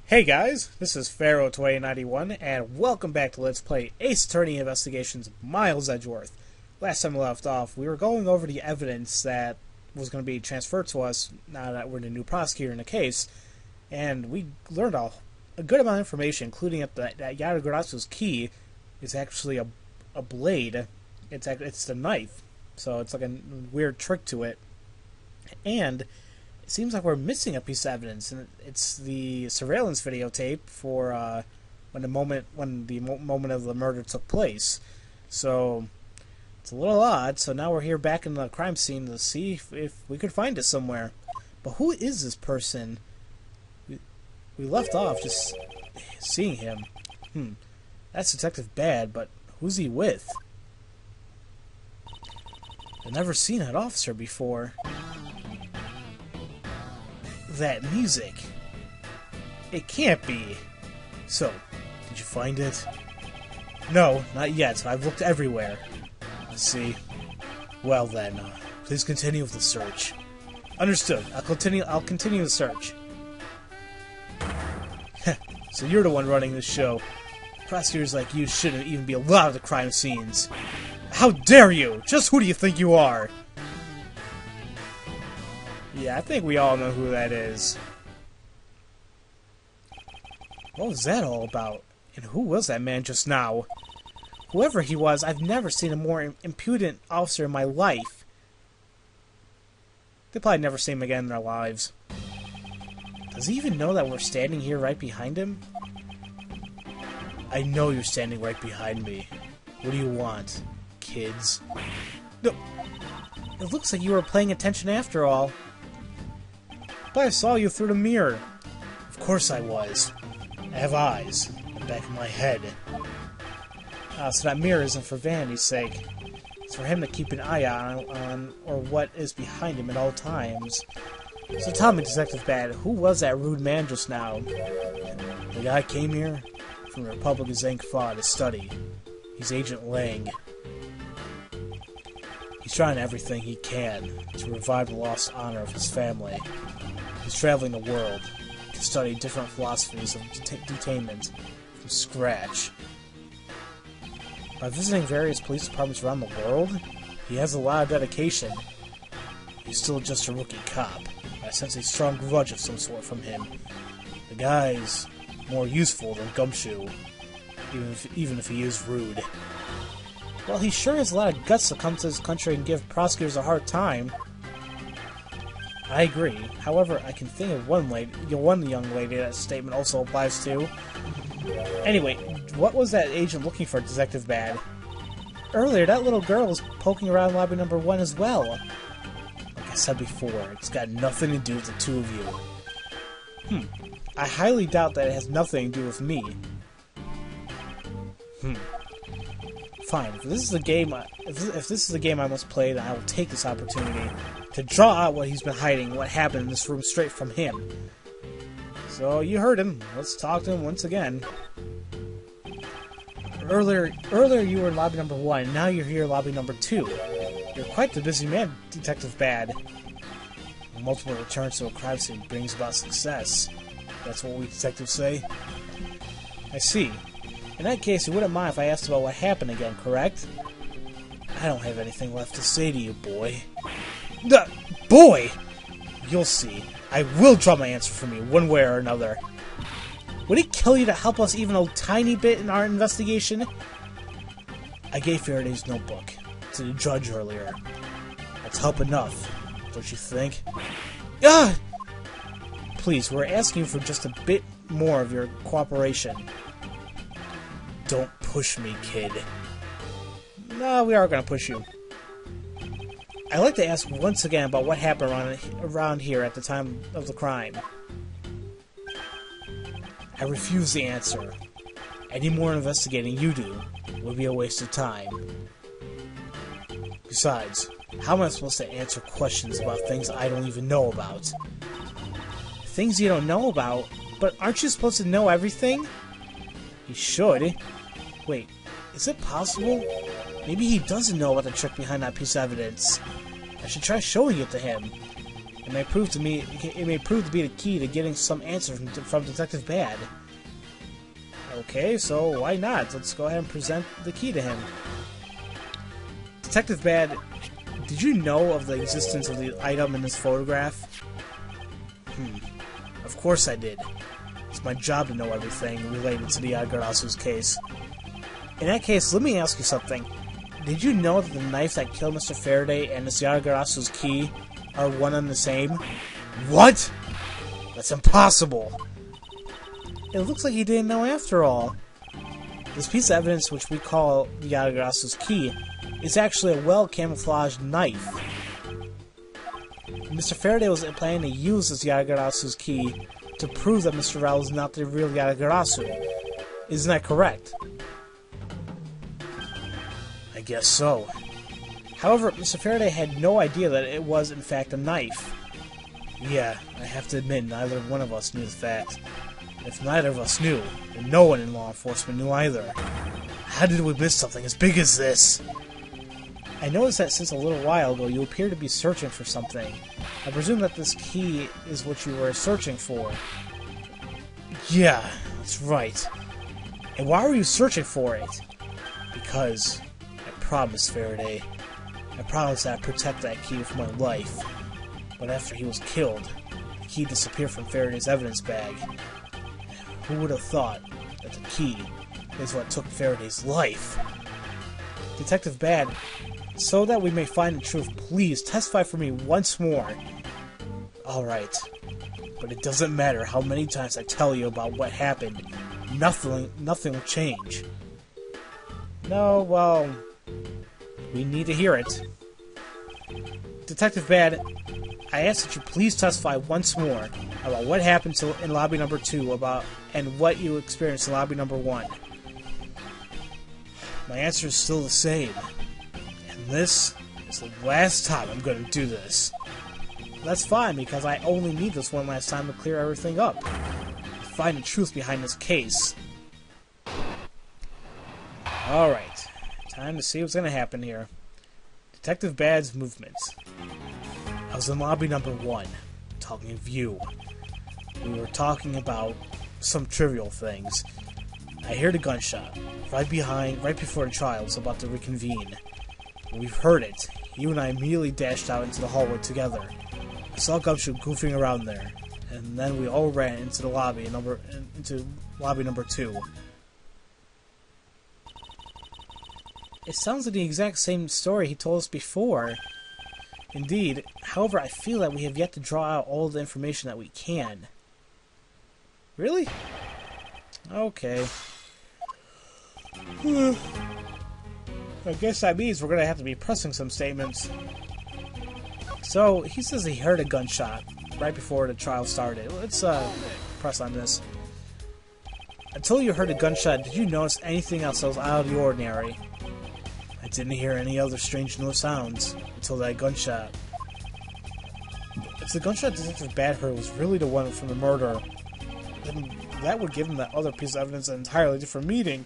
Hey guys, this is Pharaoh 2091, and welcome back to Let's Play Ace Attorney Investigations Miles Edgeworth. Last time we left off, we were going over the evidence that was going to be transferred to us now that we're the new prosecutor in the case, and we learned a good amount of information, including that Yadagrasu's key is actually a blade. It's the knife, so it's like a weird trick to it, and it seems like we're missing a piece of evidence, and it's the surveillance videotape for when the moment of the murder took place. So it's a little odd. So now we're here back in the crime scene to see if we could find it somewhere. But who is this person? We left off just seeing him. That's Detective Bad, but who's he with? I've never seen that officer before. That music. It can't be. So, did you find it? No, not yet. I've looked everywhere. Let's see. Well then, please continue with the search. Understood. I'll continue the search. So you're the one running this show. Prosecutors like you shouldn't even be allowed at the crime scenes. How dare you? Just who do you think you are? Yeah, I think we all know who that is. What was that all about? And who was that man just now? Whoever he was, I've never seen a more impudent officer in my life. They'll probably never see him again in their lives. Does he even know that we're standing here right behind him? I know you're standing right behind me. What do you want, kids? No. It looks like you were paying attention after all. But I saw you through the mirror. Of course I was. I have eyes in the back of my head. So that mirror isn't for vanity's sake. It's for him to keep an eye on or what is behind him at all times. So tell me, Detective Bad, who was that rude man just now? The guy came here from the Republic of Zankfa to study. He's Agent Lang. He's trying everything he can to revive the lost honor of his family. He's traveling the world to study different philosophies of detainment from scratch. By visiting various police departments around the world, he has a lot of dedication. He's still just a rookie cop. I sense a strong grudge of some sort from him. The guy's more useful than Gumshoe, even if he is rude. Well, he sure has a lot of guts to come to this country and give prosecutors a hard time. I agree. However, I can think of one young lady that statement also applies to. Anyway, what was that agent looking for, Detective Bad? Earlier, that little girl was poking around lobby number 1 as well. Like I said before, it's got nothing to do with the two of you. I highly doubt that it has nothing to do with me. Fine. If this is the game, if this is the game I must play, then I will take this opportunity to draw out what he's been hiding, what happened in this room, straight from him. So you heard him. Let's talk to him once again. Earlier you were in lobby number 1. Now you're here in lobby number 2. You're quite the busy man, Detective Bad. Multiple returns to a crime scene brings about success. That's what we detectives say. I see. In that case, you wouldn't mind if I asked about what happened again, correct? I don't have anything left to say to you, boy. Boy! You'll see. I will draw my answer from you, one way or another. Would he kill you to help us even a tiny bit in our investigation? I gave Faraday's notebook to the judge earlier. That's help enough, don't you think? Please, we're asking for just a bit more of your cooperation. Don't push me, kid. No, we are going to push you. I'd like to ask once again about what happened around here at the time of the crime. I refuse the answer. Any more investigating you do would be a waste of time. Besides, how am I supposed to answer questions about things I don't even know about? Things you don't know about? But aren't you supposed to know everything? You should. Wait, is it possible? Maybe he doesn't know about the trick behind that piece of evidence. I should try showing it to him. It may prove to be the key to getting some answers from Detective Bad. Okay, so why not? Let's go ahead and present the key to him. Detective Bad, did you know of the existence of the item in this photograph? Of course I did. It's my job to know everything related to the Yagarasu's case. In that case, let me ask you something. Did you know that the knife that killed Mr. Faraday and this Yagarasu's key are one and the same? What? That's impossible! It looks like he didn't know after all. This piece of evidence, which we call the Yagarasu's key, is actually a well-camouflaged knife. Mr. Faraday was planning to use this Yagarasu's key to prove that Mr. Rao is not the real Yagarasu. Isn't that correct? I guess so. However, Mr. Faraday had no idea that it was in fact a knife. Yeah, I have to admit, neither one of us knew the fact. If neither of us knew, then no one in law enforcement knew either. How did we miss something as big as this? I noticed that since a little while ago you appear to be searching for something. I presume that this key is what you were searching for. Yeah, that's right. And why were you searching for it? Because I promised Faraday. I promised that I'd protect that key with my life. But after he was killed, the key disappeared from Faraday's evidence bag. Who would have thought that the key is what took Faraday's life? Detective Bad, so that we may find the truth, please testify for me once more. Alright, but it doesn't matter how many times I tell you about what happened. Nothing will change. No, well, we need to hear it. Detective Bad, I ask that you please testify once more about what happened in lobby number 2 and what you experienced in lobby number 1. My answer is still the same. And this is the last time I'm going to do this. That's fine, because I only need this one last time to clear everything up. Find the truth behind this case. Alright, time to see what's going to happen here. Detective Bad's movements. I was in lobby number 1, talking of you. We were talking about some trivial things. I heard a gunshot, right before the trial was about to reconvene. When we heard it, you and I immediately dashed out into the hallway together. I saw Gumshoe goofing around there, and then we all ran into the lobby number 2. It sounds like the exact same story he told us before. Indeed, however, I feel that we have yet to draw out all the information that we can. Really? Okay. I guess that means we're going to have to be pressing some statements. So, he says he heard a gunshot right before the trial started. Let's press on this. Until you heard a gunshot, did you notice anything else that was out of the ordinary? I didn't hear any other strange sounds until that gunshot. If the gunshot Detective Bad heard was really the one from the murder, then that would give him that other piece of evidence an entirely different meaning.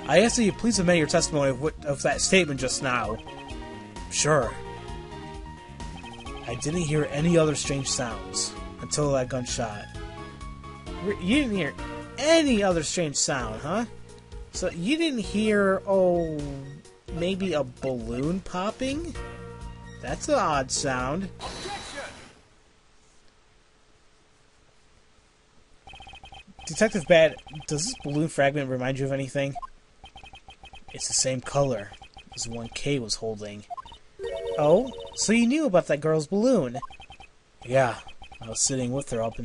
I ask that you please amend your testimony of that statement just now. Sure. I didn't hear any other strange sounds until that gunshot. You didn't hear any other strange sound, huh? So you didn't hear, maybe a balloon popping? That's an odd sound. Detective Bad, does this balloon fragment remind you of anything? It's the same color as the one Kay was holding. Oh, so you knew about that girl's balloon? Yeah, I was sitting with her up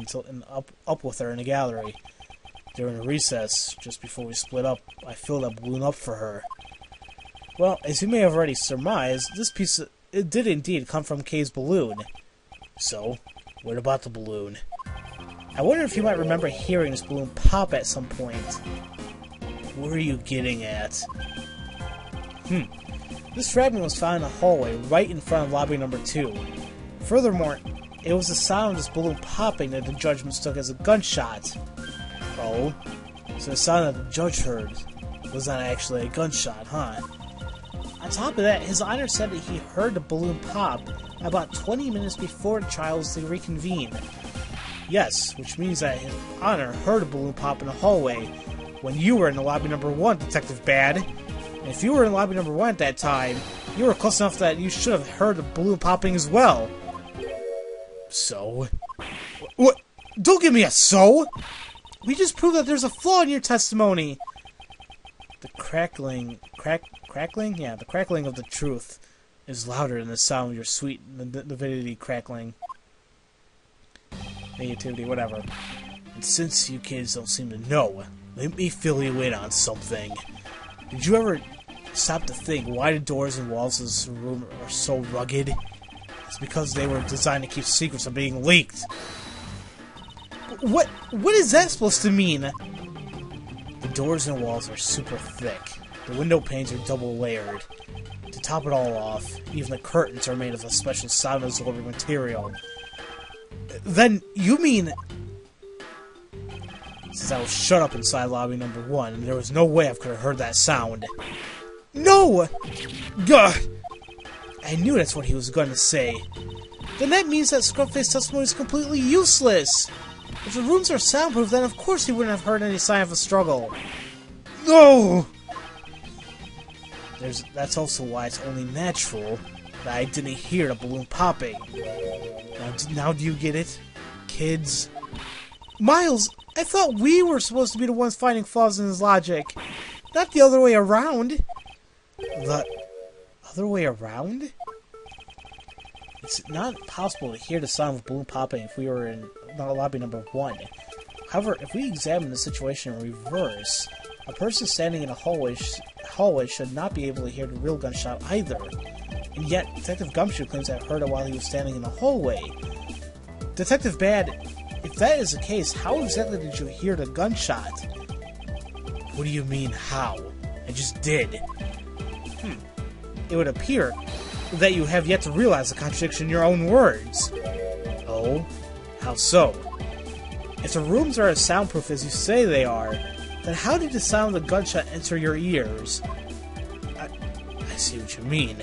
with her in the gallery. During a recess, just before we split up, I filled that balloon up for her. Well, as you may have already surmised, this piece it did indeed come from Kay's balloon. So, what about the balloon? I wonder if you might remember hearing this balloon pop at some point. What are you getting at? This fragment was found in the hallway right in front of lobby number 2. Furthermore, it was the sound of this balloon popping that the judge mistook as a gunshot. Oh, so the sound that the judge heard was not actually a gunshot, huh? On top of that, His Honor said that he heard the balloon pop about 20 minutes before the trials to reconvene. Yes, which means that His Honor heard a balloon pop in the hallway when you were in the lobby number 1, Detective Bad. And if you were in lobby number 1 at that time, you were close enough that you should have heard the balloon popping as well. So? What? Don't give me a so! We just proved that there's a flaw in your testimony! The crackling... Crackling? Yeah, the crackling of the truth is louder than the sound of your sweet divinity crackling. Negativity, whatever. And since you kids don't seem to know, let me fill you in on something. Did you ever stop to think why the doors and walls of this room are so rugged? It's because they were designed to keep secrets from being leaked. What is that supposed to mean? The doors and walls are super thick. The window panes are double layered. To top it all off, even the curtains are made of a special sound-absorbing material. Then, you mean... Since I was shut up inside lobby number 1, there was no way I could have heard that sound. No! Gah! I knew that's what he was going to say. Then that means that Scrumpface's testimony is completely useless! If the rooms are soundproof, then of course he wouldn't have heard any sign of a struggle. No! That's also why it's only natural that I didn't hear the balloon popping. Now do you get it? Kids? Miles, I thought we were supposed to be the ones finding flaws in his logic. Not the other way around. The other way around? It's not possible to hear the sound of a balloon popping if we were in lobby number 1. However, if we examine the situation in reverse, a person standing in a hallway should not be able to hear the real gunshot either. And yet, Detective Gumshoe claims to have heard it while he was standing in the hallway. Detective Bad, if that is the case, how exactly did you hear the gunshot? What do you mean, how? I just did. It would appear that you have yet to realize the contradiction in your own words. Oh? How so? If the rooms are as soundproof as you say they are, then how did the sound of the gunshot enter your ears? I see what you mean.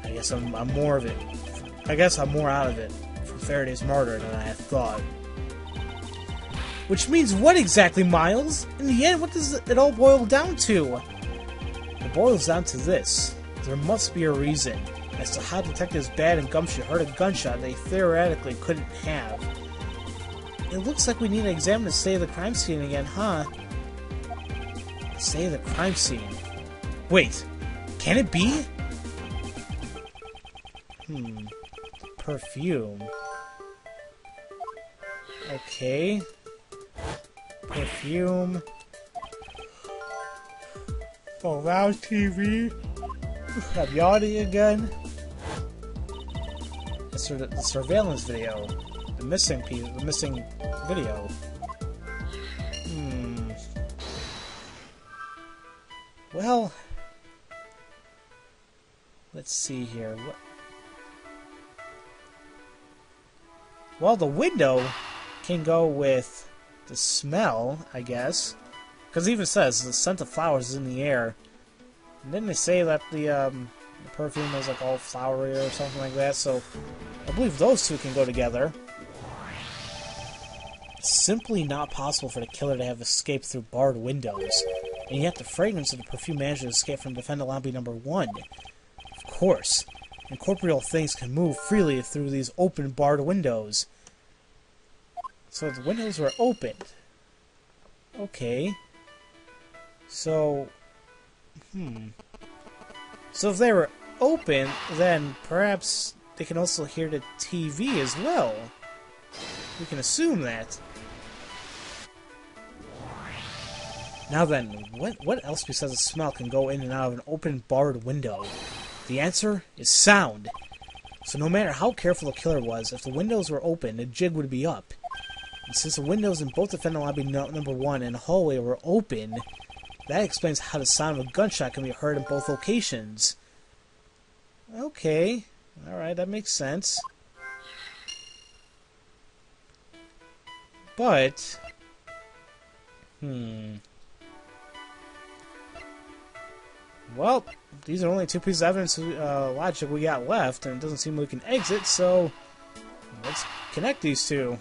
I guess I'm more of it. I guess I'm more out of it from Faraday's murder than I had thought. Which means what exactly, Miles? In the end, what does it all boil down to? It boils down to this. There must be a reason as to how Detectives Bad and Gumshoe heard a gunshot they theoretically couldn't have. It looks like we need to examine the state of the crime scene again, huh? The state of the crime scene. Wait, can it be? Perfume. Okay. Perfume. Oh, wow, TV. I'm yawning again. The surveillance video. The missing piece. The missing video. Well, let's see here. Well, the window can go with the smell, I guess. Because it even says the scent of flowers is in the air. And didn't they say that the perfume was like all flowery or something like that? So I believe those two can go together. It's simply not possible for the killer to have escaped through barred windows. And yet the fragrance of the perfume managed to escape from defendant lobby number 1. Of course. Incorporeal things can move freely through these open barred windows. So the windows were opened. Okay. So... So if they were open, then perhaps they can also hear the TV as well. We can assume that. Now then, what else besides a smell can go in and out of an open barred window? The answer is sound. So no matter how careful the killer was, if the windows were open, the jig would be up. And since the windows in both defendant lobby number 1 and the hallway were open, that explains how the sound of a gunshot can be heard in both locations. Okay. Alright, that makes sense. But... Well, these are only two pieces of evidence logic we got left, and it doesn't seem we can exit, so let's connect these two.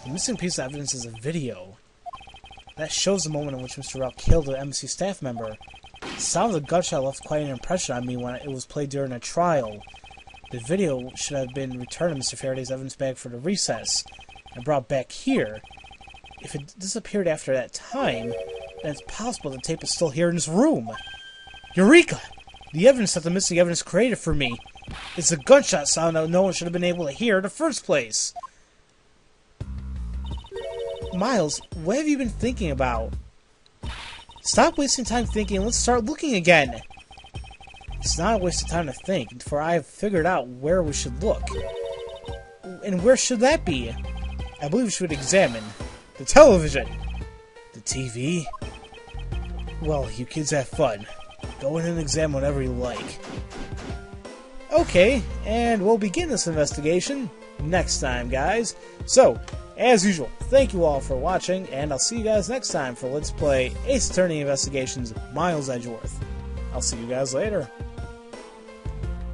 The missing piece of evidence is a video. That shows the moment in which Mr. Rao killed an embassy staff member. The sound of the gunshot left quite an impression on me when it was played during a trial. The video should have been returned to Mr. Faraday's evidence bag for the recess, and brought back here. If it disappeared after that time, then it's possible the tape is still here in this room. Eureka! The evidence that the missing evidence created for me. It's a gunshot sound that no one should have been able to hear in the first place. Miles, what have you been thinking about? Stop wasting time thinking and let's start looking again. It's not a waste of time to think, for I have figured out where we should look. And where should that be? I believe we should examine the television. The TV? Well, you kids have fun. Go in and examine whatever you like. Okay, and we'll begin this investigation next time, guys. So, as usual, thank you all for watching, and I'll see you guys next time for Let's Play Ace Attorney Investigations Miles Edgeworth. I'll see you guys later.